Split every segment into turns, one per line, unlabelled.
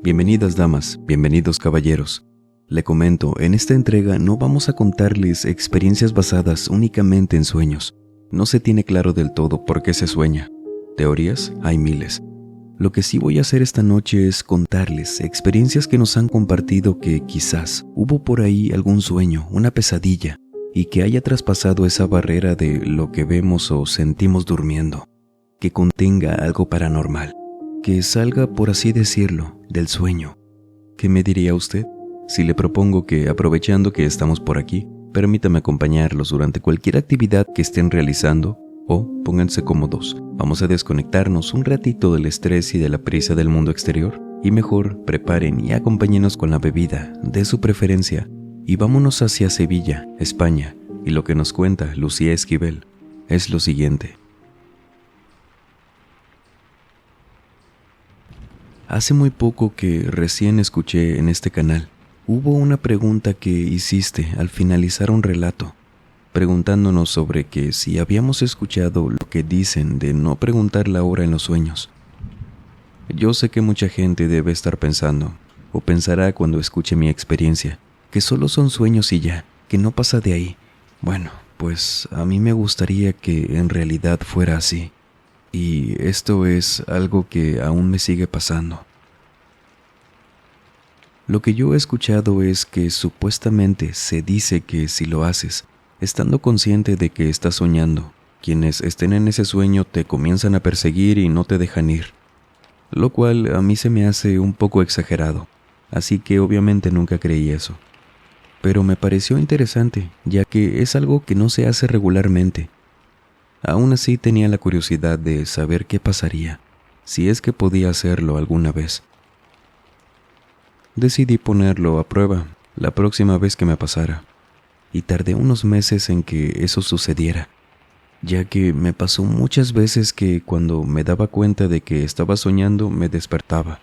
Bienvenidas damas, bienvenidos caballeros. Le comento, en esta entrega no vamos a contarles experiencias basadas únicamente en sueños. No se tiene claro del todo por qué se sueña. Teorías hay miles. Lo que sí voy a hacer esta noche es contarles experiencias que nos han compartido que quizás hubo por ahí algún sueño, una pesadilla, y que haya traspasado esa barrera de lo que vemos o sentimos durmiendo, que contenga algo paranormal, que salga, por así decirlo, del sueño. ¿Qué me diría usted si le propongo que, aprovechando que estamos por aquí, permítame acompañarlos durante cualquier actividad que estén realizando? O pónganse cómodos, vamos a desconectarnos un ratito del estrés y de la prisa del mundo exterior, y mejor preparen y acompáñenos con la bebida de su preferencia y vámonos hacia Sevilla, España. Y lo que nos cuenta Lucía Esquivel es lo siguiente. Hace muy poco que recién escuché en este canal, hubo una pregunta que hiciste al finalizar un relato, preguntándonos sobre que si habíamos escuchado lo que dicen de no preguntar la hora en los sueños. Yo sé que mucha gente debe estar pensando, o pensará cuando escuche mi experiencia, que solo son sueños y ya, que no pasa de ahí. Bueno, pues a mí me gustaría que en realidad fuera así. Y esto es algo que aún me sigue pasando. Lo que yo he escuchado es que supuestamente se dice que si lo haces, estando consciente de que estás soñando, quienes estén en ese sueño te comienzan a perseguir y no te dejan ir. Lo cual a mí se me hace un poco exagerado, así que obviamente nunca creí eso. Pero me pareció interesante, ya que es algo que no se hace regularmente. Aún así tenía la curiosidad de saber qué pasaría, si es que podía hacerlo alguna vez. Decidí ponerlo a prueba la próxima vez que me pasara, y tardé unos meses en que eso sucediera, ya que me pasó muchas veces que cuando me daba cuenta de que estaba soñando me despertaba.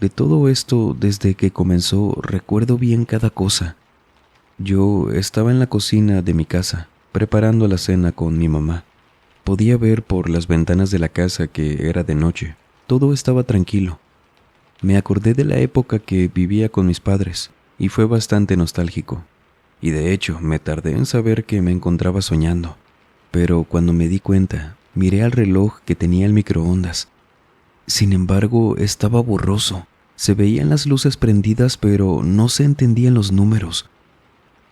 De todo esto, desde que comenzó, recuerdo bien cada cosa. Yo estaba en la cocina de mi casa, preparando la cena con mi mamá. Podía ver por las ventanas de la casa que era de noche. Todo estaba tranquilo. Me acordé de la época que vivía con mis padres, y fue bastante nostálgico. Y de hecho, me tardé en saber que me encontraba soñando. Pero cuando me di cuenta, miré al reloj que tenía el microondas. Sin embargo, estaba borroso. Se veían las luces prendidas, pero no se entendían los números.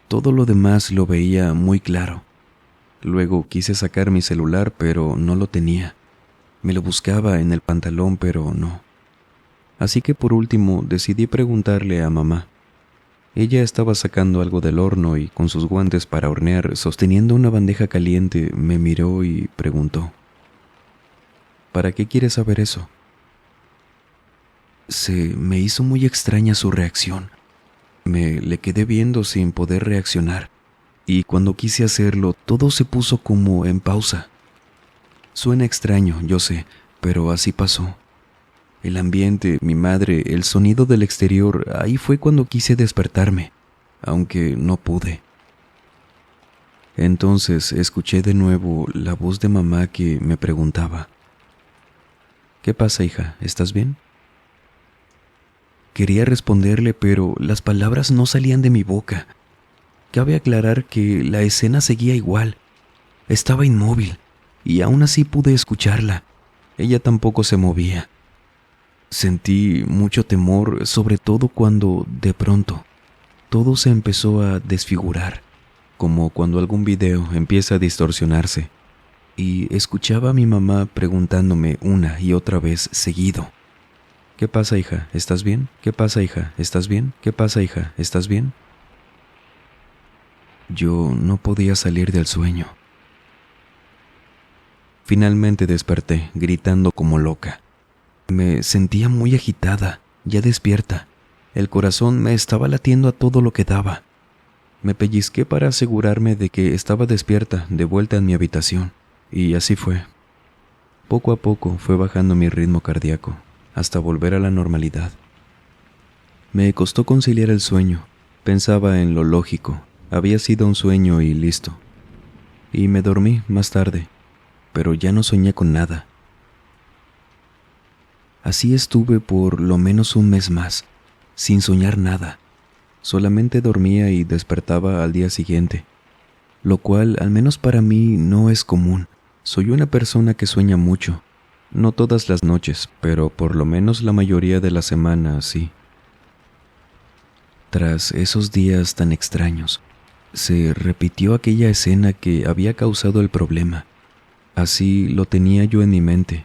Todo lo demás lo veía muy claro. Luego quise sacar mi celular, pero no lo tenía. Me lo buscaba en el pantalón, pero no. Así que por último decidí preguntarle a mamá. Ella estaba sacando algo del horno y con sus guantes para hornear, sosteniendo una bandeja caliente, me miró y preguntó: ¿Para qué quieres saber eso? Se me hizo muy extraña su reacción. Me le quedé viendo sin poder reaccionar, y cuando quise hacerlo, todo se puso como en pausa. Suena extraño, yo sé, pero así pasó. El ambiente, mi madre, el sonido del exterior, ahí fue cuando quise despertarme, aunque no pude. Entonces escuché de nuevo la voz de mamá que me preguntaba: ¿Qué pasa, hija? ¿Estás bien? Quería responderle, pero las palabras no salían de mi boca. Cabe aclarar que la escena seguía igual. Estaba inmóvil, y aún así pude escucharla. Ella tampoco se movía. Sentí mucho temor, sobre todo cuando, de pronto, todo se empezó a desfigurar, como cuando algún video empieza a distorsionarse, y escuchaba a mi mamá preguntándome una y otra vez seguido: ¿Qué pasa, hija? ¿Estás bien? ¿Qué pasa, hija? ¿Estás bien? ¿Qué pasa, hija? ¿Estás bien? Yo no podía salir del sueño. Finalmente desperté, gritando como loca. Me sentía muy agitada, ya despierta. El corazón me estaba latiendo a todo lo que daba. Me pellizqué para asegurarme de que estaba despierta, de vuelta en mi habitación. Y así fue. Poco a poco fue bajando mi ritmo cardíaco, hasta volver a la normalidad. Me costó conciliar el sueño. Pensaba en lo lógico. Había sido un sueño y listo. Y me dormí más tarde, pero ya no soñé con nada. Así estuve por lo menos un mes más, sin soñar nada. Solamente dormía y despertaba al día siguiente, lo cual, al menos para mí, no es común. Soy una persona que sueña mucho. No todas las noches, pero por lo menos la mayoría de la semana sí. Tras esos días tan extraños, se repitió aquella escena que había causado el problema. Así lo tenía yo en mi mente,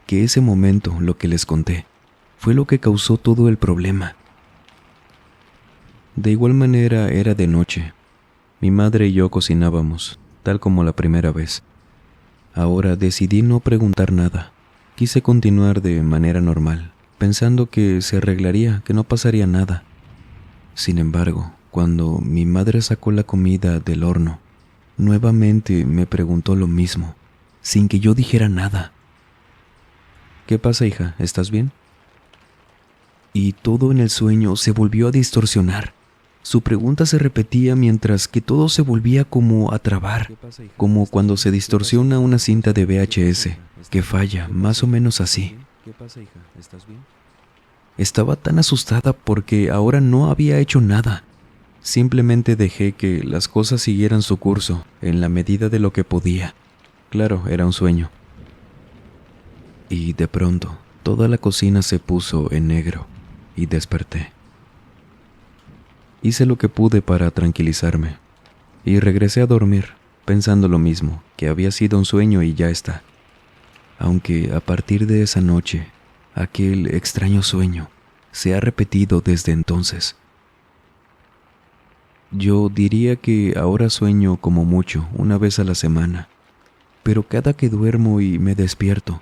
que ese momento, lo que les conté, fue lo que causó todo el problema. De igual manera era de noche. Mi madre y yo cocinábamos, tal como la primera vez. Ahora decidí no preguntar nada. Quise continuar de manera normal, pensando que se arreglaría, que no pasaría nada. Sin embargo, cuando mi madre sacó la comida del horno, nuevamente me preguntó lo mismo, sin que yo dijera nada. ¿Qué pasa, hija? ¿Estás bien? Y todo en el sueño se volvió a distorsionar. Su pregunta se repetía mientras que todo se volvía como a trabar, como cuando se distorsiona una cinta de VHS, que falla, más o menos así.
¿Qué pasa, hija? ¿Estás bien?
Estaba tan asustada porque ahora no había hecho nada. Simplemente dejé que las cosas siguieran su curso en la medida de lo que podía. Claro, era un sueño. Y de pronto, toda la cocina se puso en negro y desperté. Hice lo que pude para tranquilizarme y regresé a dormir, pensando lo mismo, que había sido un sueño y ya está. Aunque a partir de esa noche, aquel extraño sueño se ha repetido desde entonces. Yo diría que ahora sueño como mucho una vez a la semana, pero cada que duermo y me despierto,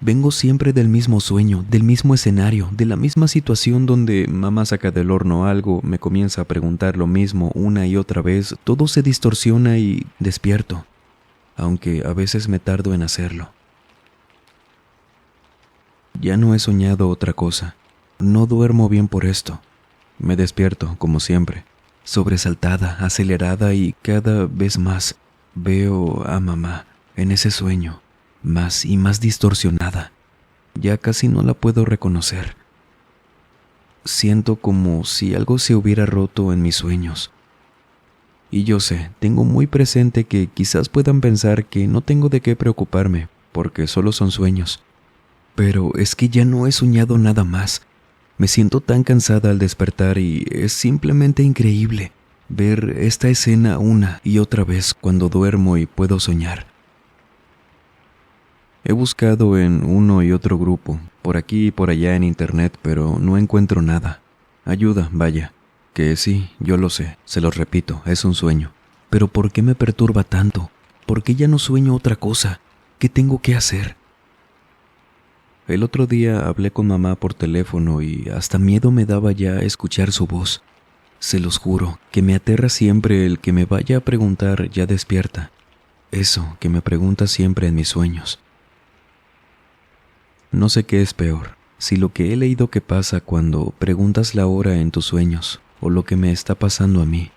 vengo siempre del mismo sueño, del mismo escenario, de la misma situación donde mamá saca del horno algo, me comienza a preguntar lo mismo una y otra vez, todo se distorsiona y despierto, aunque a veces me tardo en hacerlo. Ya no he soñado otra cosa, no duermo bien por esto. Me despierto, como siempre, sobresaltada, acelerada y cada vez más veo a mamá en ese sueño, más y más distorsionada. Ya casi no la puedo reconocer. Siento como si algo se hubiera roto en mis sueños. Y yo sé, tengo muy presente que quizás puedan pensar que no tengo de qué preocuparme, porque solo son sueños. Pero es que ya no he soñado nada más. Me siento tan cansada al despertar y es simplemente increíble ver esta escena una y otra vez cuando duermo y puedo soñar. He buscado en uno y otro grupo, por aquí y por allá en internet, pero no encuentro nada. Ayuda, vaya. Que sí, yo lo sé, se los repito, es un sueño. Pero ¿por qué me perturba tanto? ¿Por qué ya no sueño otra cosa? ¿Qué tengo que hacer? El otro día hablé con mamá por teléfono y hasta miedo me daba ya escuchar su voz. Se los juro que me aterra siempre el que me vaya a preguntar ya despierta. Eso que me pregunta siempre en mis sueños. No sé qué es peor, si lo que he leído que pasa cuando preguntas la hora en tus sueños o lo que me está pasando a mí.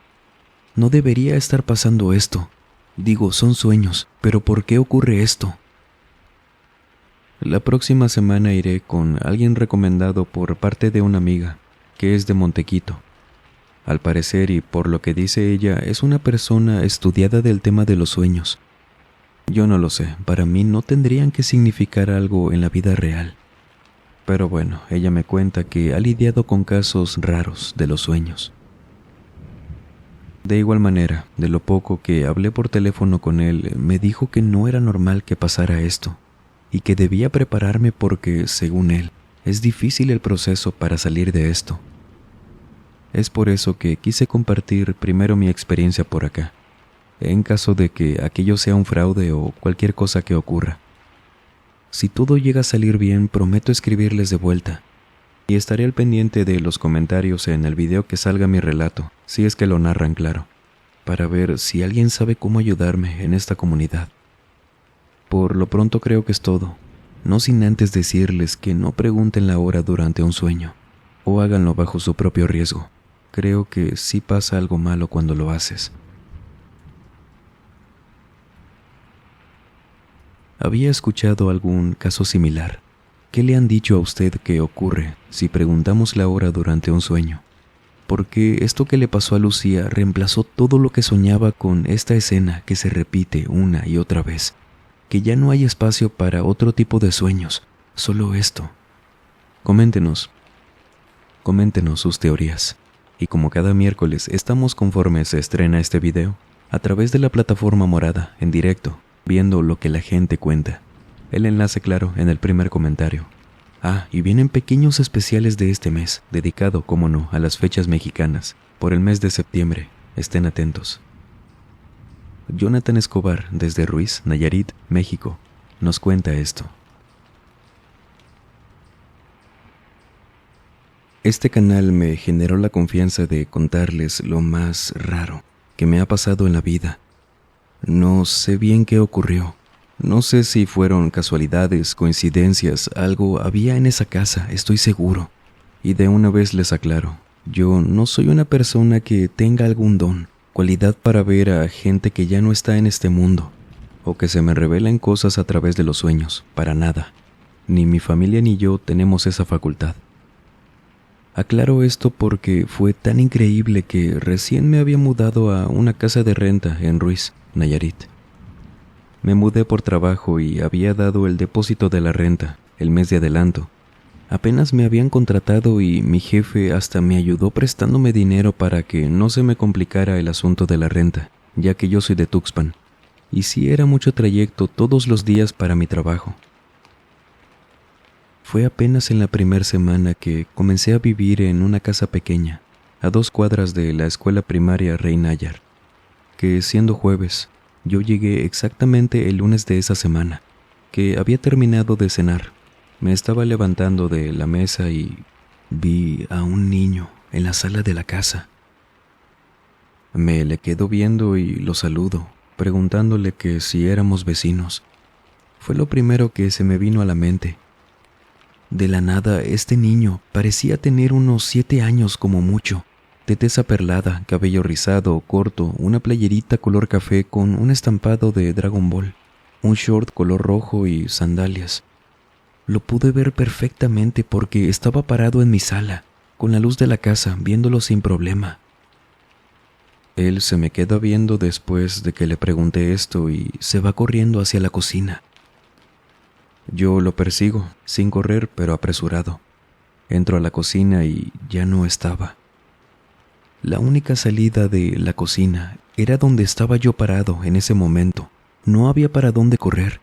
No debería estar pasando esto. Digo, son sueños, pero ¿por qué ocurre esto? La próxima semana iré con alguien recomendado por parte de una amiga, que es de Montequito. Al parecer y por lo que dice ella, es una persona estudiada del tema de los sueños. Yo no lo sé, para mí no tendrían que significar algo en la vida real. Pero bueno, ella me cuenta que ha lidiado con casos raros de los sueños. De igual manera, de lo poco que hablé por teléfono con él, me dijo que no era normal que pasara esto, y que debía prepararme porque, según él, es difícil el proceso para salir de esto. Es por eso que quise compartir primero mi experiencia por acá, en caso de que aquello sea un fraude o cualquier cosa que ocurra. Si todo llega a salir bien, prometo escribirles de vuelta, y estaré al pendiente de los comentarios en el video que salga mi relato, si es que lo narran, claro, para ver si alguien sabe cómo ayudarme en esta comunidad. Por lo pronto creo que es todo, no sin antes decirles que no pregunten la hora durante un sueño, o háganlo bajo su propio riesgo. Creo que sí pasa algo malo cuando lo haces. Había escuchado algún caso similar, ¿qué le han dicho a usted que ocurre si preguntamos la hora durante un sueño? Porque esto que le pasó a Lucía reemplazó todo lo que soñaba con esta escena que se repite una y otra vez, que ya no hay espacio para otro tipo de sueños, solo esto. Coméntenos sus teorías. Y como cada miércoles estamos conforme se estrena este video, a través de la plataforma morada, en directo, viendo lo que la gente cuenta. El enlace claro en el primer comentario. Y vienen pequeños especiales de este mes, dedicado, como no, a las fechas mexicanas, por el mes de septiembre. Estén atentos. Jonathan Escobar, desde Ruiz, Nayarit, México, nos cuenta esto. Este canal me generó la confianza de contarles lo más raro que me ha pasado en la vida. No sé bien qué ocurrió. No sé si fueron casualidades, coincidencias, algo había en esa casa, estoy seguro. Y de una vez les aclaro, yo no soy una persona que tenga algún don, cualidad para ver a gente que ya no está en este mundo, o que se me revelen cosas a través de los sueños, para nada. Ni mi familia ni yo tenemos esa facultad. Aclaro esto porque fue tan increíble que recién me había mudado a una casa de renta en Ruiz, Nayarit. Me mudé por trabajo y había dado el depósito de la renta, el mes de adelanto. Apenas me habían contratado y mi jefe hasta me ayudó prestándome dinero para que no se me complicara el asunto de la renta, ya que yo soy de Tuxpan, y sí era mucho trayecto todos los días para mi trabajo. Fue apenas en la primera semana que comencé a vivir en una casa pequeña, a 2 cuadras de la escuela primaria Rey Nayar, que siendo jueves, yo llegué exactamente el lunes de esa semana, que había terminado de cenar. Me estaba levantando de la mesa y vi a un niño en la sala de la casa. Me le quedo viendo y lo saludo, preguntándole que si éramos vecinos. Fue lo primero que se me vino a la mente. De la nada, este niño parecía tener unos 7 años como mucho. De tez aperlada, cabello rizado, corto, una playerita color café con un estampado de Dragon Ball, un short color rojo y sandalias. Lo pude ver perfectamente porque estaba parado en mi sala, con la luz de la casa, viéndolo sin problema. Él se me queda viendo después de que le pregunté esto y se va corriendo hacia la cocina. Yo lo persigo, sin correr pero apresurado. Entro a la cocina y ya no estaba. La única salida de la cocina era donde estaba yo parado en ese momento. No había para dónde correr,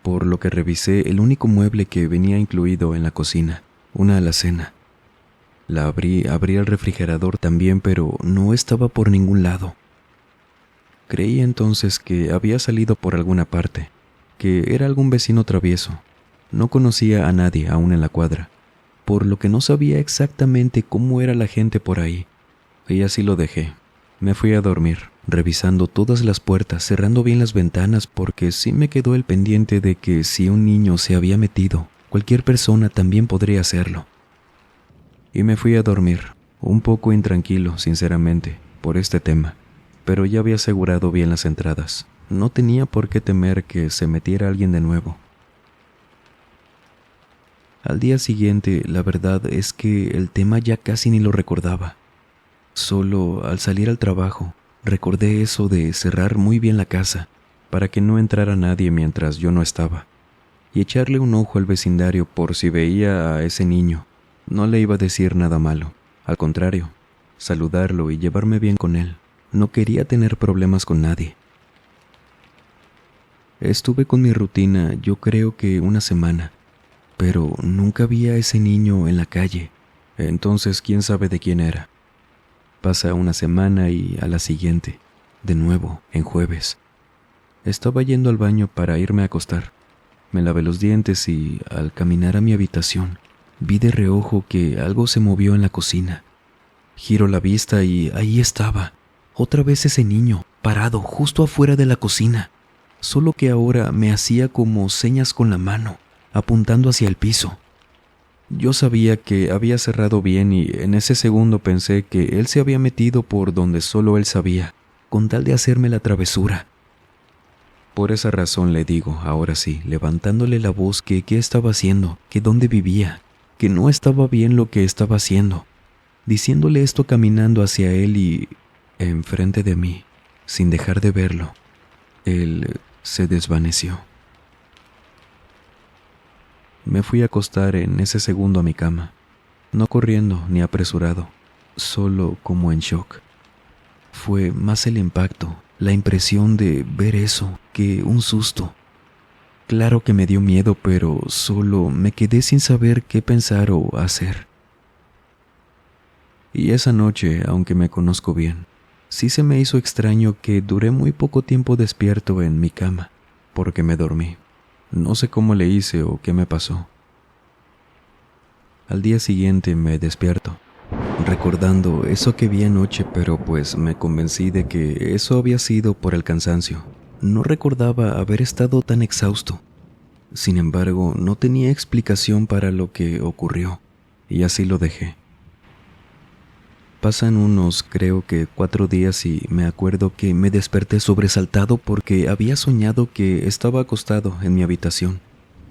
por lo que revisé el único mueble que venía incluido en la cocina, una alacena. La abrí el refrigerador también, pero no estaba por ningún lado. Creí entonces que había salido por alguna parte, que era algún vecino travieso. No conocía a nadie aún en la cuadra, por lo que no sabía exactamente cómo era la gente por ahí. Y así lo dejé. Me fui a dormir, revisando todas las puertas, cerrando bien las ventanas, porque sí me quedó el pendiente de que si un niño se había metido, cualquier persona también podría hacerlo. Y me fui a dormir, un poco intranquilo, sinceramente, por este tema, pero ya había asegurado bien las entradas. No tenía por qué temer que se metiera alguien de nuevo. Al día siguiente, la verdad es que el tema ya casi ni lo recordaba. Solo al salir al trabajo, recordé eso de cerrar muy bien la casa para que no entrara nadie mientras yo no estaba, y echarle un ojo al vecindario por si veía a ese niño. No le iba a decir nada malo, al contrario, saludarlo y llevarme bien con él. No quería tener problemas con nadie. Estuve con mi rutina, yo creo que una semana, pero nunca vi a ese niño en la calle. Entonces, ¿quién sabe de quién era? Pasa una semana y a la siguiente, de nuevo, en jueves. Estaba yendo al baño para irme a acostar. Me lavé los dientes y, al caminar a mi habitación, vi de reojo que algo se movió en la cocina. Giro la vista y ahí estaba, otra vez ese niño, parado justo afuera de la cocina, solo que ahora me hacía como señas con la mano, apuntando hacia el piso. Yo sabía que había cerrado bien y en ese segundo pensé que él se había metido por donde solo él sabía, con tal de hacerme la travesura. Por esa razón le digo, ahora sí, levantándole la voz, que qué estaba haciendo, que dónde vivía, que no estaba bien lo que estaba haciendo. Diciéndole esto caminando hacia él y enfrente de mí, sin dejar de verlo, él se desvaneció. Me fui a acostar en ese segundo a mi cama, no corriendo ni apresurado, solo como en shock. Fue más el impacto, la impresión de ver eso, que un susto. Claro que me dio miedo, pero solo me quedé sin saber qué pensar o hacer. Y esa noche, aunque me conozco bien, sí se me hizo extraño que duré muy poco tiempo despierto en mi cama, porque me dormí. No sé cómo le hice o qué me pasó. Al día siguiente me despierto, recordando eso que vi anoche, pero pues me convencí de que eso había sido por el cansancio. No recordaba haber estado tan exhausto. Sin embargo, no tenía explicación para lo que ocurrió, y así lo dejé. Pasan unos, creo que 4 días y me acuerdo que me desperté sobresaltado porque había soñado que estaba acostado en mi habitación,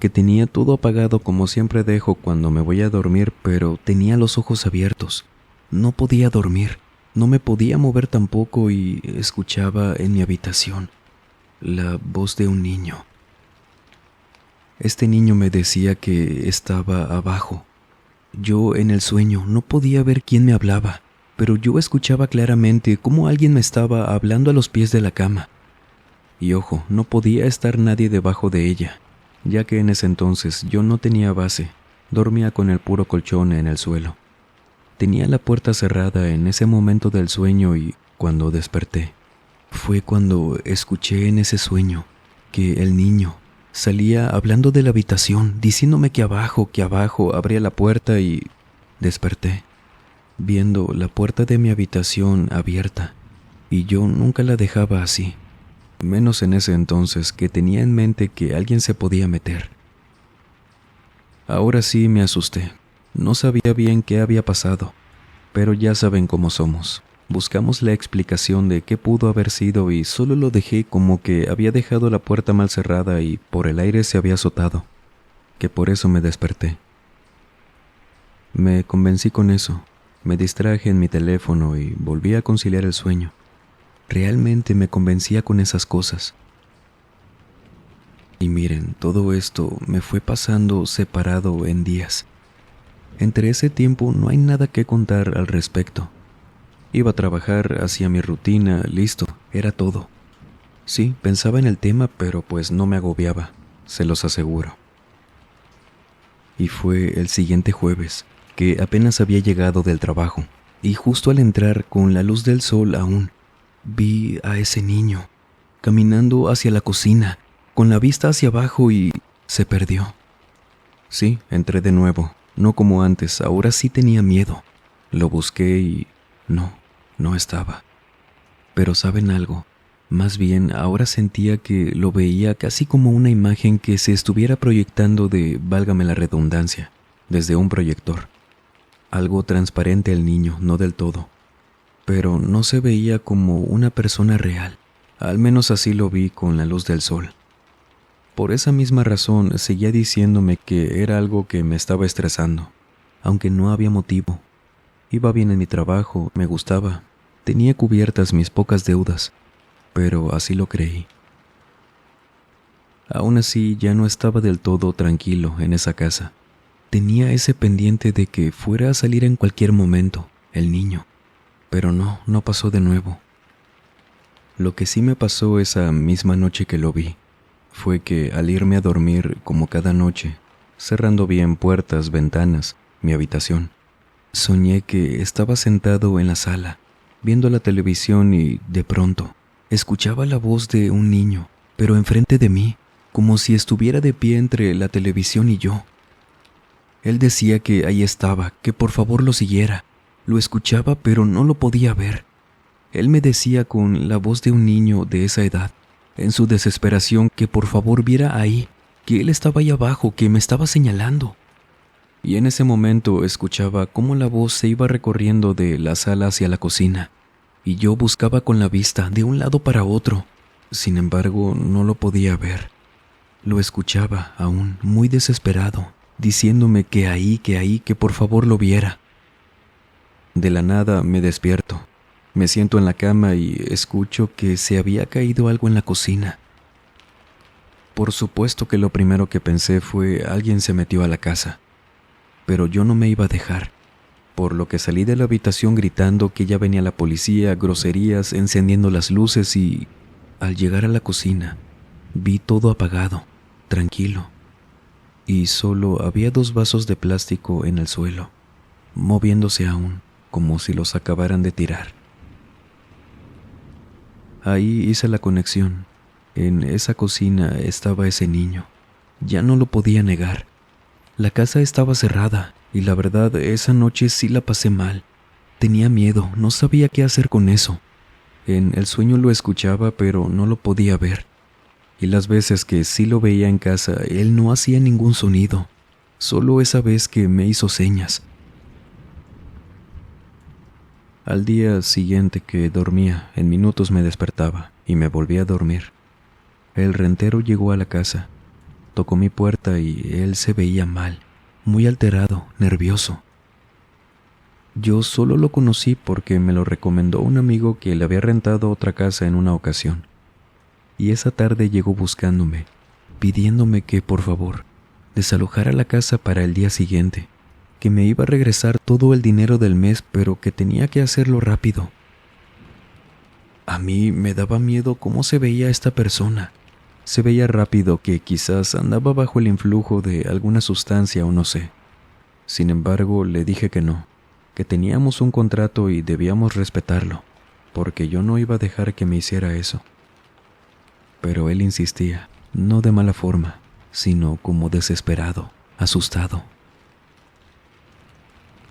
que tenía todo apagado como siempre dejo cuando me voy a dormir, pero tenía los ojos abiertos. No podía dormir, no me podía mover tampoco y escuchaba en mi habitación la voz de un niño. Este niño me decía que estaba abajo. Yo en el sueño no podía ver quién me hablaba, pero yo escuchaba claramente cómo alguien me estaba hablando a los pies de la cama. Y ojo, no podía estar nadie debajo de ella, ya que en ese entonces yo no tenía base, dormía con el puro colchón en el suelo. Tenía la puerta cerrada en ese momento del sueño y cuando desperté, fue cuando escuché en ese sueño que el niño salía hablando de la habitación, diciéndome que abajo, abría la puerta y desperté, viendo la puerta de mi habitación abierta, y yo nunca la dejaba así, menos en ese entonces que tenía en mente que alguien se podía meter. Ahora sí me asusté, no sabía bien qué había pasado, pero ya saben cómo somos. Buscamos la explicación de qué pudo haber sido y solo lo dejé como que había dejado la puerta mal cerrada y por el aire se había azotado, que por eso me desperté. Me convencí con eso. Me distraje en mi teléfono y volví a conciliar el sueño. Realmente me convencía con esas cosas. Y miren, todo esto me fue pasando separado en días. Entre ese tiempo no hay nada que contar al respecto. Iba a trabajar, hacía mi rutina, listo, era todo. Sí, pensaba en el tema, pero pues no me agobiaba, se los aseguro. Y fue el siguiente jueves, que apenas había llegado del trabajo, y justo al entrar con la luz del sol aún, vi a ese niño, caminando hacia la cocina, con la vista hacia abajo y se perdió. Sí, entré de nuevo, no como antes, ahora sí tenía miedo. Lo busqué y no estaba. Pero ¿saben algo? Más bien, ahora sentía que lo veía casi como una imagen que se estuviera proyectando válgame la redundancia, desde un proyector. Algo transparente el niño, no del todo. Pero no se veía como una persona real. Al menos así lo vi con la luz del sol. Por esa misma razón seguía diciéndome que era algo que me estaba estresando, aunque no había motivo. Iba bien en mi trabajo, me gustaba, tenía cubiertas mis pocas deudas, pero así lo creí. Aún así ya no estaba del todo tranquilo en esa casa. Tenía ese pendiente de que fuera a salir en cualquier momento, el niño, pero no pasó de nuevo. Lo que sí me pasó esa misma noche que lo vi, fue que al irme a dormir como cada noche, cerrando bien puertas, ventanas, mi habitación, soñé que estaba sentado en la sala, viendo la televisión y, de pronto, escuchaba la voz de un niño, pero enfrente de mí, como si estuviera de pie entre la televisión y yo. Él decía que ahí estaba, que por favor lo siguiera. Lo escuchaba, pero no lo podía ver. Él me decía con la voz de un niño de esa edad, en su desesperación, que por favor viera ahí, que él estaba ahí abajo, que me estaba señalando. Y en ese momento escuchaba cómo la voz se iba recorriendo de la sala hacia la cocina, y yo buscaba con la vista de un lado para otro, Sin embargo, no lo podía ver. Lo escuchaba aún, muy desesperado, diciéndome que por favor lo viera. De la nada me despierto. Me siento en la cama y escucho que se había caído algo en la cocina. Por supuesto que lo primero que pensé fue alguien se metió a la casa, pero yo no me iba a dejar, por lo que salí de la habitación gritando que ya venía la policía, groserías, encendiendo las luces y, al llegar a la cocina, vi todo apagado, tranquilo, y solo había 2 vasos de plástico en el suelo, moviéndose aún, como si los acabaran de tirar. Ahí hice la conexión. En esa cocina estaba ese niño. Ya no lo podía negar. La casa estaba cerrada y la verdad esa noche sí la pasé mal. Tenía miedo, no sabía qué hacer con eso. En el sueño lo escuchaba pero no lo podía ver. Y las veces que sí lo veía en casa, él no hacía ningún sonido. Solo esa vez que me hizo señas. Al día siguiente que dormía, en minutos me despertaba y me volví a dormir. El rentero llegó a la casa, tocó mi puerta y él se veía mal, muy alterado, nervioso. Yo solo lo conocí porque me lo recomendó un amigo que le había rentado otra casa en una ocasión. Y esa tarde llegó buscándome, pidiéndome que, por favor, desalojara la casa para el día siguiente, que me iba a regresar todo el dinero del mes, pero que tenía que hacerlo rápido. A mí me daba miedo cómo se veía esta persona. Se veía rápido que quizás andaba bajo el influjo de alguna sustancia o no sé. Sin embargo, le dije que no, que teníamos un contrato y debíamos respetarlo, porque yo no iba a dejar que me hiciera eso. Pero él insistía, no de mala forma, sino como desesperado, asustado.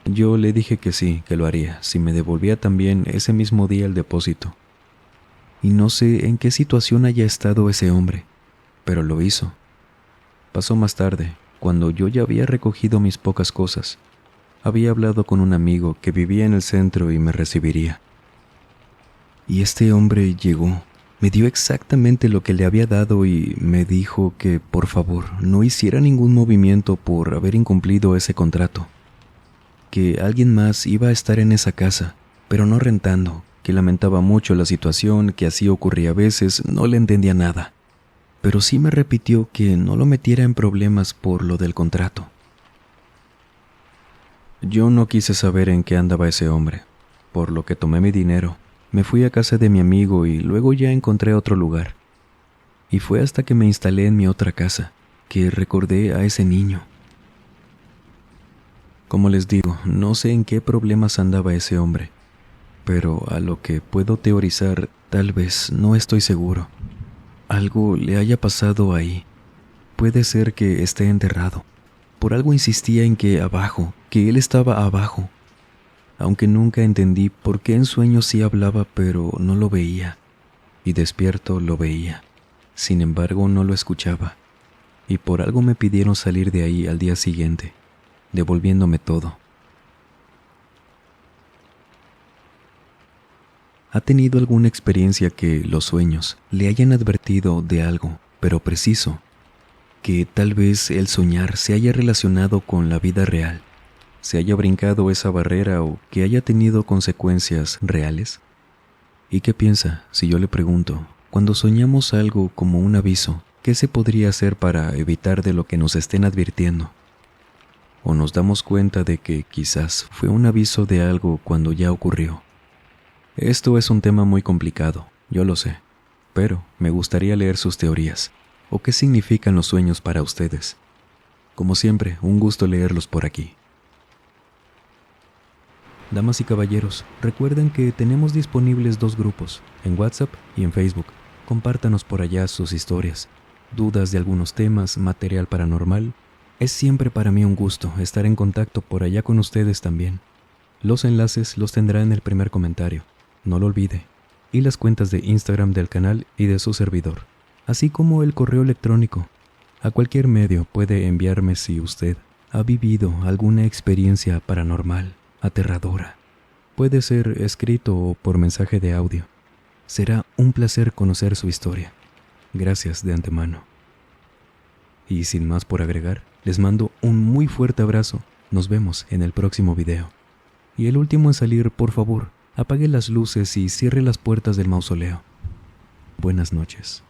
Yo le dije que sí, que lo haría, si me devolvía también ese mismo día el depósito. Y no sé en qué situación haya estado ese hombre, pero lo hizo. Pasó más tarde, cuando yo ya había recogido mis pocas cosas. Había hablado con un amigo que vivía en el centro y me recibiría. Y este hombre llegó, me dio exactamente lo que le había dado y me dijo que, por favor, no hiciera ningún movimiento por haber incumplido ese contrato. Que alguien más iba a estar en esa casa, pero no rentando, que lamentaba mucho la situación, que así ocurría a veces, no le entendía nada. Pero sí me repitió que no lo metiera en problemas por lo del contrato. Yo no quise saber en qué andaba ese hombre, por lo que tomé mi dinero, me fui a casa de mi amigo y luego ya encontré otro lugar. Y fue hasta que me instalé en mi otra casa, que recordé a ese niño. Como les digo, no sé en qué problemas andaba ese hombre, pero a lo que puedo teorizar, tal vez, no estoy seguro. Algo le haya pasado ahí. Puede ser que esté enterrado. Por algo insistía en que abajo, que él estaba abajo. Aunque nunca entendí por qué en sueños sí hablaba, pero no lo veía. Y despierto lo veía. Sin embargo, no lo escuchaba. Y por algo me pidieron salir de ahí al día siguiente, devolviéndome todo. ¿Ha tenido alguna experiencia que los sueños le hayan advertido de algo, pero preciso? Que tal vez el soñar se haya relacionado con la vida real, se haya brincado esa barrera o que haya tenido consecuencias reales? ¿Y qué piensa si yo le pregunto, cuando soñamos algo como un aviso, qué se podría hacer para evitar de lo que nos estén advirtiendo? ¿O nos damos cuenta de que quizás fue un aviso de algo cuando ya ocurrió? Esto es un tema muy complicado, yo lo sé, pero me gustaría leer sus teorías, o qué significan los sueños para ustedes. Como siempre, un gusto leerlos por aquí. Damas y caballeros, recuerden que tenemos disponibles 2 grupos, en WhatsApp y en Facebook. Compártanos por allá sus historias, dudas de algunos temas, material paranormal. Es siempre para mí un gusto estar en contacto por allá con ustedes también. Los enlaces los tendrá en el primer comentario, no lo olvide, y las cuentas de Instagram del canal y de su servidor, así como el correo electrónico. A cualquier medio puede enviarme si usted ha vivido alguna experiencia paranormal, aterradora. Puede ser escrito o por mensaje de audio. Será un placer conocer su historia. Gracias de antemano. Y sin más por agregar, les mando un muy fuerte abrazo. Nos vemos en el próximo video. Y el último en salir, por favor, apague las luces y cierre las puertas del mausoleo. Buenas noches.